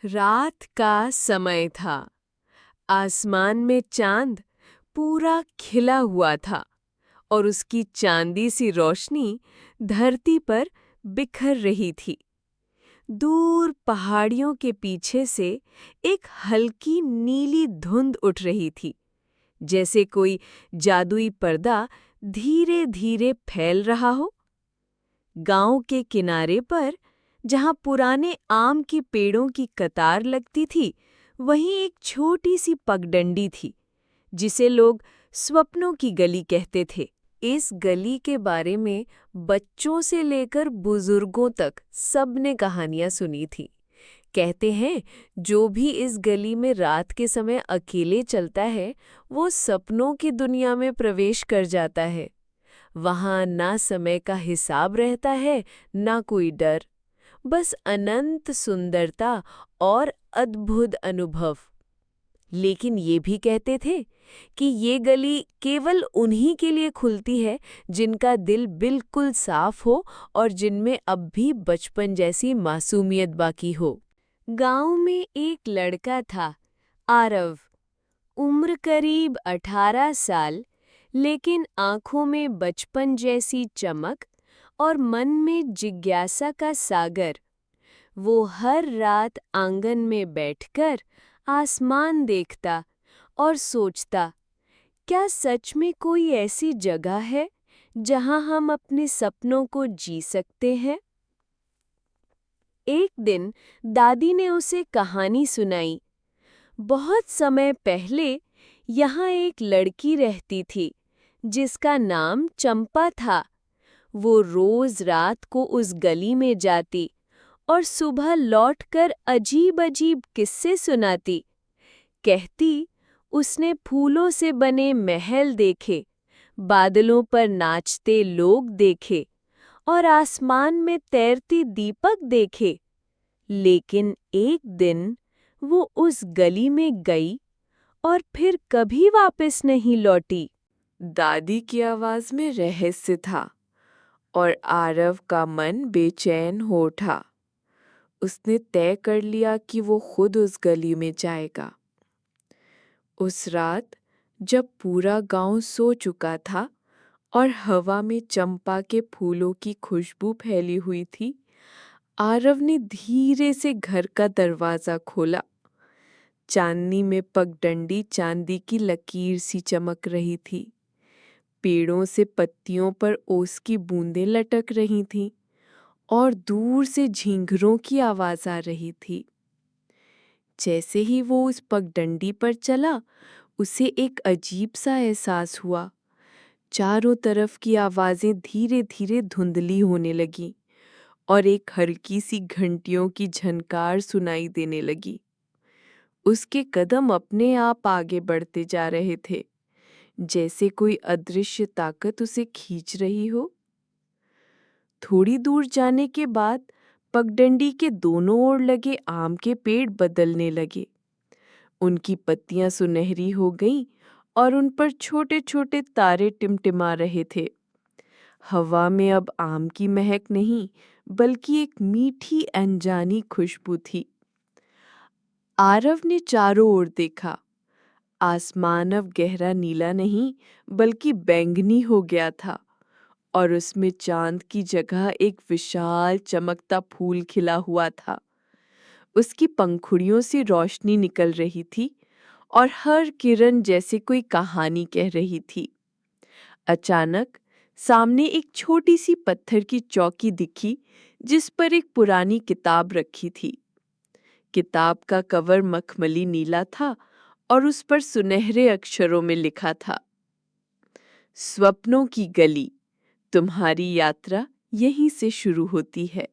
रात का समय था। आसमान में चांद पूरा खिला हुआ था और उसकी चांदी सी रोशनी धरती पर बिखर रही थी। दूर पहाड़ियों के पीछे से एक हल्की नीली धुंध उठ रही थी, जैसे कोई जादुई पर्दा धीरे धीरे फैल रहा हो। गांव के किनारे पर जहां पुराने आम के पेड़ों की कतार लगती थी, वहीं एक छोटी सी पगडंडी थी, जिसे लोग स्वप्नों की गली कहते थे। इस गली के बारे में बच्चों से लेकर बुजुर्गों तक सबने कहानियां सुनी थी। कहते हैं, जो भी इस गली में रात के समय अकेले चलता है, वो सपनों की दुनिया में प्रवेश कर जाता है। वहां ना समय का हिसाब रहता है, ना कोई डर, बस अनंत सुंदरता और अद्भुत अनुभव। लेकिन ये भी कहते थे कि ये गली केवल उन्हीं के लिए खुलती है जिनका दिल बिल्कुल साफ हो और जिनमें अब भी बचपन जैसी मासूमियत बाकी हो। गांव में एक लड़का था, आरव। उम्र करीब 18 साल, लेकिन आंखों में बचपन जैसी चमक और मन में जिज्ञासा का सागर। वो हर रात आंगन में बैठकर आसमान देखता और सोचता, क्या सच में कोई ऐसी जगह है जहां हम अपने सपनों को जी सकते हैं? एक दिन दादी ने उसे कहानी सुनाई। बहुत समय पहले यहाँ एक लड़की रहती थी, जिसका नाम चंपा था। वो रोज रात को उस गली में जाती और सुबह लौटकर अजीब-अजीब किस्से सुनाती। कहती, उसने फूलों से बने महल देखे, बादलों पर नाचते लोग देखे और आसमान में तैरती दीपक देखे। लेकिन एक दिन वो उस गली में गई और फिर कभी वापस नहीं लौटी। दादी की आवाज में रहस्य था और आरव का मन बेचैन हो उठा। उसने तय कर लिया कि वो खुद उस गली में जाएगा। उस रात जब पूरा गांव सो चुका था और हवा में चंपा के फूलों की खुशबू फैली हुई थी, आरव ने धीरे से घर का दरवाजा खोला। चांदनी में पगडंडी चांदी की लकीर सी चमक रही थी। पेड़ों से पत्तियों पर ओस की बूंदें लटक रही थीं और दूर से झींगरों की आवाज आ रही थी। जैसे ही वो उस पगडंडी पर चला, उसे एक अजीब सा एहसास हुआ। चारों तरफ की आवाजें धीरे धीरे धुंधली होने लगी और एक हल्की सी घंटियों की झनकार सुनाई देने लगी। उसके कदम अपने आप आगे बढ़ते जा रहे थे, जैसे कोई अदृश्य ताकत उसे खींच रही हो। थोड़ी दूर जाने के बाद पगडंडी के दोनों ओर लगे आम के पेड़ बदलने लगे। उनकी पत्तियां सुनहरी हो गईं और उन पर छोटे छोटे तारे टिमटिमा रहे थे। हवा में अब आम की महक नहीं, बल्कि एक मीठी अनजानी खुशबू थी। आरव ने चारों ओर देखा। आसमान अब गहरा नीला नहीं, बल्कि बैंगनी हो गया था और उसमें चांद की जगह एक विशाल चमकता फूल खिला हुआ था। उसकी पंखुड़ियों से रोशनी निकल रही थी और हर किरण जैसे कोई कहानी कह रही थी। अचानक सामने एक छोटी सी पत्थर की चौकी दिखी, जिस पर एक पुरानी किताब रखी थी। किताब का कवर मखमली नीला था और उस पर सुनहरे अक्षरों में लिखा था, स्वप्नों की गली, तुम्हारी यात्रा यहीं से शुरू होती है।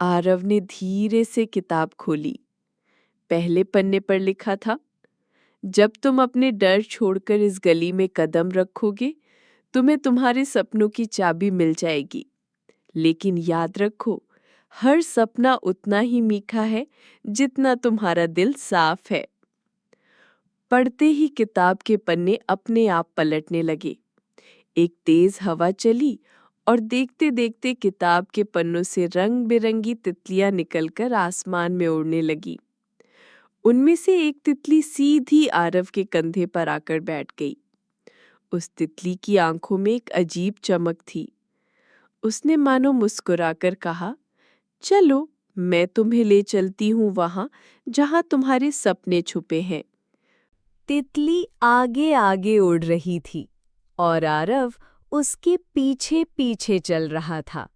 आरव ने धीरे से किताब खोली। पहले पन्ने पर लिखा था, जब तुम अपने डर छोड़कर इस गली में कदम रखोगे, तुम्हें तुम्हारे सपनों की चाबी मिल जाएगी। लेकिन याद रखो, हर सपना उतना ही मीठा है जितना तुम्हारा दिल साफ है। पढ़ते ही किताब के पन्ने अपने आप पलटने लगे। एक तेज हवा चली और देखते देखते किताब के पन्नों से रंग बिरंगी तितलियां निकलकर आसमान में उड़ने लगी। उनमें से एक तितली सीधी आरव के कंधे पर आकर बैठ गई। उस तितली की आंखों में एक अजीब चमक थी। उसने मानो मुस्कुराकर कहा, चलो मैं तुम्हें ले चलती हूँ वहां जहां तुम्हारे सपने छुपे हैं। तितली आगे आगे उड़ रही थी और आरव उसके पीछे पीछे चल रहा था।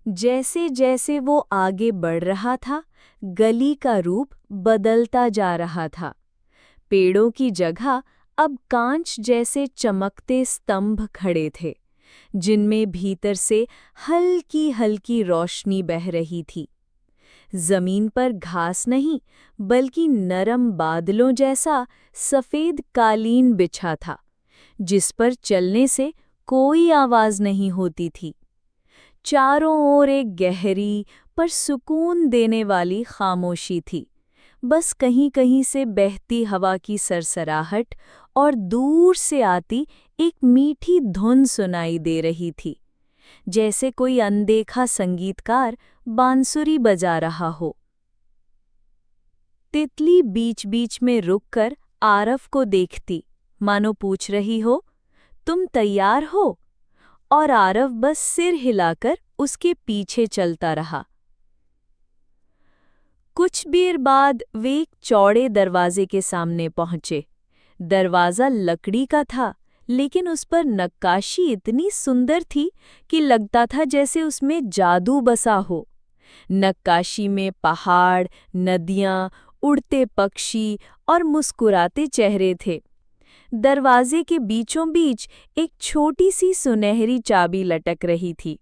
जैसे जैसे वो आगे बढ़ रहा था, गली का रूप बदलता जा रहा था। पेड़ों की जगह अब कांच जैसे चमकते स्तंभ खड़े थे, जिनमें भीतर से हल्की हल्की रोशनी बह रही थी। जमीन पर घास नहीं, बल्कि नरम बादलों जैसा सफेद कालीन बिछा था, जिस पर चलने से कोई आवाज नहीं होती थी। चारों ओर एक गहरी पर सुकून देने वाली खामोशी थी। बस कहीं कहीं से बहती हवा की सरसराहट और दूर से आती एक मीठी धुन सुनाई दे रही थी, जैसे कोई अनदेखा संगीतकार बांसुरी बजा रहा हो। तितली बीच बीच में रुककर आरव को देखती, मानो पूछ रही हो, तुम तैयार हो? और आरव बस सिर हिलाकर उसके पीछे चलता रहा। कुछ देर बाद वे एक चौड़े दरवाजे के सामने पहुंचे। दरवाजा लकड़ी का था, लेकिन उस पर नक्काशी इतनी सुंदर थी कि लगता था जैसे उसमें जादू बसा हो। नक्काशी में पहाड़, नदियाँ, उड़ते पक्षी और मुस्कुराते चेहरे थे। दरवाजे के बीचों बीच एक छोटी सी सुनहरी चाबी लटक रही थी।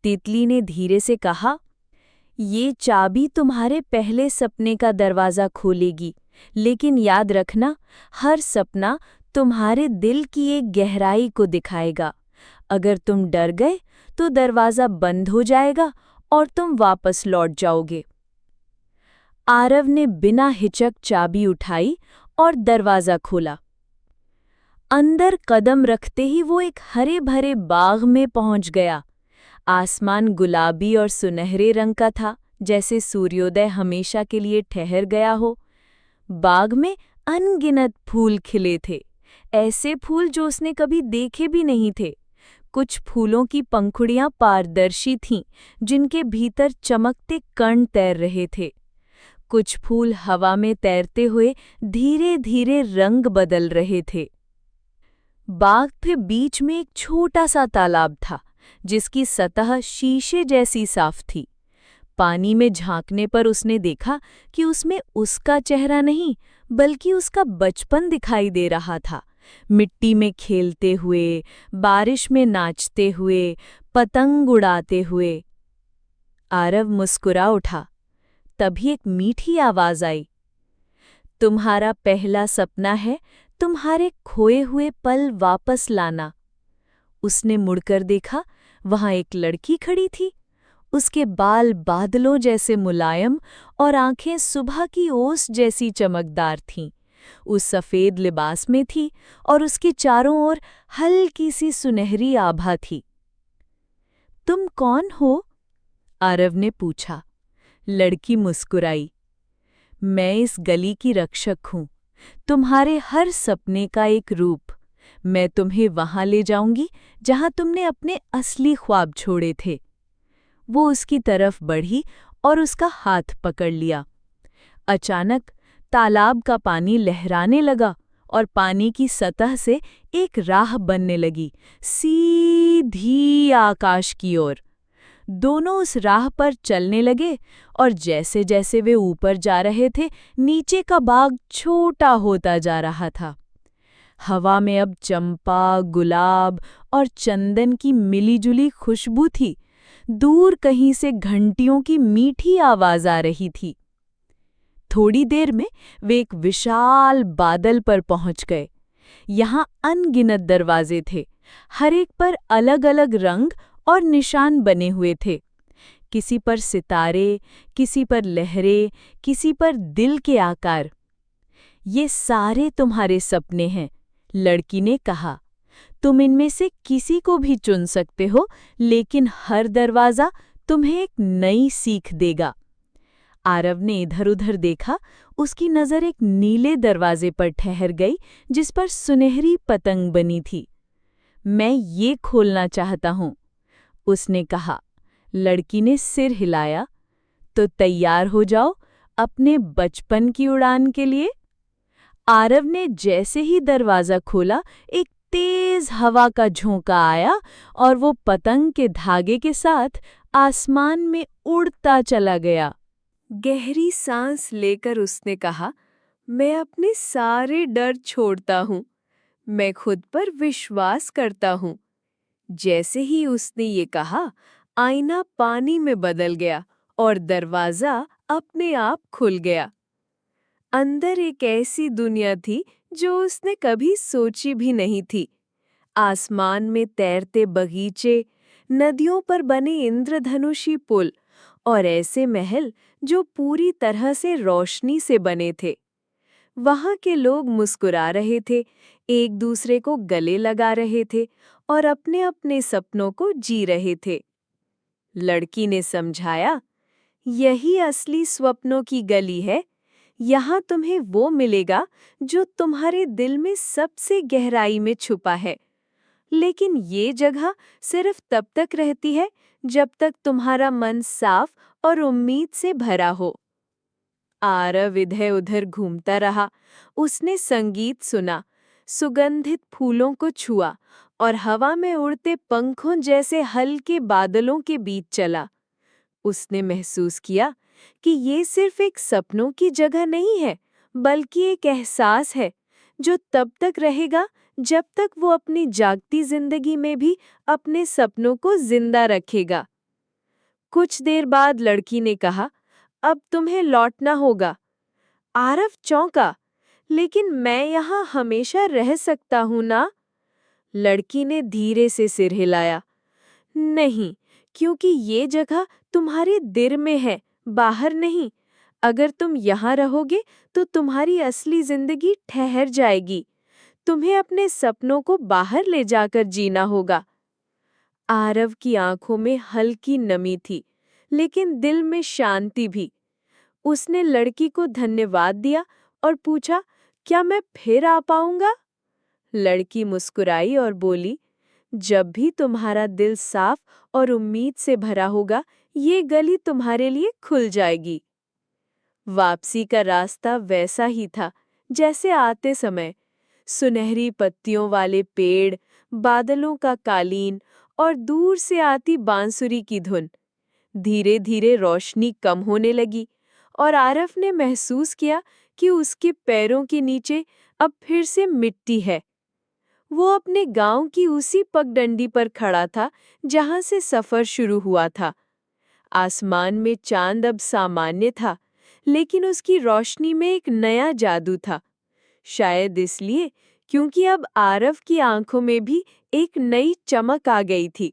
तितली ने धीरे से कहा, ये चाबी तुम्हारे पहले सपने का दरवाजा खोलेगी, लेकिन याद रखना, हर सपना तुम्हारे दिल की एक गहराई को दिखाएगा। अगर तुम डर गए तो दरवाजा बंद हो जाएगा और तुम वापस लौट जाओगे। आरव ने बिना हिचक चाबी उठाई और दरवाजा खोला। अंदर कदम रखते ही वो एक हरे भरे बाग में पहुंच गया। आसमान गुलाबी और सुनहरे रंग का था, जैसे सूर्योदय हमेशा के लिए ठहर गया हो। बाग में अनगिनत फूल खिले थे, ऐसे फूल जो उसने कभी देखे भी नहीं थे। कुछ फूलों की पंखुड़ियां पारदर्शी थीं, जिनके भीतर चमकते कण तैर रहे थे। कुछ फूल हवा में तैरते हुए धीरे धीरे रंग बदल रहे थे। बाग के बीच में एक छोटा सा तालाब था, जिसकी सतह शीशे जैसी साफ थी। पानी में झांकने पर उसने देखा कि उसमें उसका चेहरा नहीं, बल्कि उसका बचपन दिखाई दे रहा था। मिट्टी में खेलते हुए, बारिश में नाचते हुए, पतंग उड़ाते हुए। आरव मुस्कुरा उठा। तभी एक मीठी आवाज आई, तुम्हारा पहला सपना है तुम्हारे खोए हुए पल वापस लाना। उसने मुड़कर देखा, वहां एक लड़की खड़ी थी। उसके बाल बादलों जैसे मुलायम और आंखें सुबह की ओस जैसी चमकदार थीं। उस सफेद लिबास में थी और उसके चारों ओर हल्की सी सुनहरी आभा थी। तुम कौन हो? आरव ने पूछा। लड़की मुस्कुराई। मैं इस गली की रक्षक हूँ, तुम्हारे हर सपने का एक रूप। मैं तुम्हें वहां ले जाऊंगी जहां तुमने अपने असली ख्वाब छोड़े थे। वो उसकी तरफ बढ़ी और उसका हाथ पकड़ लिया। अचानक तालाब का पानी लहराने लगा और पानी की सतह से एक राह बनने लगी, सीधी आकाश की ओर। दोनों उस राह पर चलने लगे और जैसे जैसे वे ऊपर जा रहे थे, नीचे का बाग छोटा होता जा रहा था। हवा में अब चंपा, गुलाब और चंदन की मिलीजुली खुशबू थी। दूर कहीं से घंटियों की मीठी आवाज आ रही थी। थोड़ी देर में वे एक विशाल बादल पर पहुंच गए। यहाँ अनगिनत दरवाजे थे, हर एक पर अलग अलग रंग और निशान बने हुए थे। किसी पर सितारे, किसी पर लहरें, किसी पर दिल के आकार। ये सारे तुम्हारे सपने हैं, लड़की ने कहा। तुम इनमें से किसी को भी चुन सकते हो, लेकिन हर दरवाज़ा तुम्हें एक नई सीख देगा। आरव ने इधर-उधर देखा। उसकी नज़र एक नीले दरवाजे पर ठहर गई जिस पर सुनहरी पतंग बनी थी। मैं ये खोलना चाहता हूँ, उसने कहा। लड़की ने सिर हिलाया। तो तैयार हो जाओ अपने बचपन की उड़ान के लिए। आरव ने जैसे ही दरवाज़ा खोला, एक तेज हवा का झोंका आया और वो पतंग के धागे के साथ आसमान में उड़ता चला गया। गहरी सांस लेकर उसने कहा, मैं अपने सारे डर छोड़ता हूँ। मैं खुद पर विश्वास करता हूँ। जैसे ही उसने ये कहा, आईना पानी में बदल गया और दरवाज़ा अपने आप खुल गया। अंदर एक ऐसी दुनिया थी जो उसने कभी सोची भी नहीं थी। आसमान में तैरते बगीचे, नदियों पर बने इंद्रधनुषी पुल और ऐसे महल जो पूरी तरह से रोशनी से बने थे। वहाँ के लोग मुस्कुरा रहे थे, एक दूसरे को गले लगा रहे थे और अपने अपने सपनों को जी रहे थे। लड़की ने समझाया, यही असली स्वप्नों की गली है। यहाँ तुम्हें वो मिलेगा जो तुम्हारे दिल में सबसे गहराई में छुपा है। लेकिन ये जगह सिर्फ तब तक रहती है जब तक तुम्हारा मन साफ और उम्मीद से भरा हो। आरव इधर उधर घूमता रहा। उसने संगीत सुना, सुगंधित फूलों को छुआ और हवा में उड़ते पंखों जैसे हल्के बादलों के बीच चला। उसने महसूस किया कि ये सिर्फ एक सपनों की जगह नहीं है, बल्कि एक एहसास है जो तब तक रहेगा जब तक वो अपनी जागती जिंदगी में भी अपने सपनों को जिंदा रखेगा। कुछ देर बाद लड़की ने कहा, अब तुम्हें लौटना होगा। आरव चौंका, लेकिन मैं यहाँ हमेशा रह सकता हूँ ना? लड़की ने धीरे से सिर हिलाया। नहीं, क्योंकि ये जगह तुम्हारे दिल में है, बाहर नहीं। अगर तुम यहाँ रहोगे तो तुम्हारी असली जिंदगी ठहर जाएगी। तुम्हें अपने सपनों को बाहर ले जाकर जीना होगा। आरव की आंखों में हल्की नमी थी, लेकिन दिल में शांति भी। उसने लड़की को धन्यवाद दिया और पूछा, क्या मैं फिर आ पाऊंगा? लड़की मुस्कुराई और बोली, जब भी तुम्हारा दिल साफ और उम्मीद से भरा होगा, ये गली तुम्हारे लिए खुल जाएगी। वापसी का रास्ता वैसा ही था जैसे आते समय। सुनहरी पत्तियों वाले पेड़, बादलों का कालीन और दूर से आती बांसुरी की धुन। धीरे धीरे रोशनी कम होने लगी और आरव ने महसूस किया कि उसके पैरों के नीचे अब फिर से मिट्टी है। वो अपने गांव की उसी पगडंडी पर खड़ा था जहां से सफर शुरू हुआ था। आसमान में चांद अब सामान्य था, लेकिन उसकी रोशनी में एक नया जादू था। शायद इसलिए क्योंकि अब आरव की आंखों में भी एक नई चमक आ गई थी।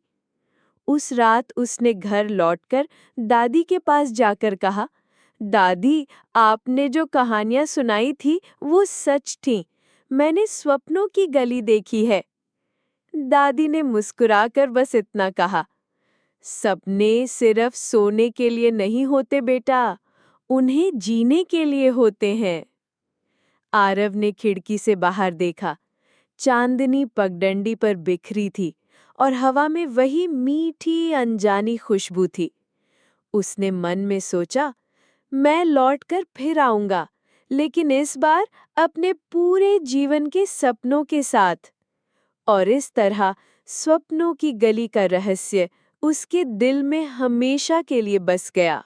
उस रात उसने घर लौटकर दादी के पास जाकर कहा, दादी, आपने जो कहानियां सुनाई थी वो सच थीं। मैंने स्वप्नों की गली देखी है। दादी ने मुस्कुराकर बस इतना कहा, सपने सिर्फ सोने के लिए नहीं होते बेटा, उन्हें जीने के लिए होते हैं। आरव ने खिड़की से बाहर देखा। चांदनी पगडंडी पर बिखरी थी और हवा में वही मीठी अनजानी खुशबू थी। उसने मन में सोचा, मैं लौटकर फिर आऊंगा, लेकिन इस बार अपने पूरे जीवन के सपनों के साथ। और इस तरह स्वप्नों की गली का रहस्य उसके दिल में हमेशा के लिए बस गया।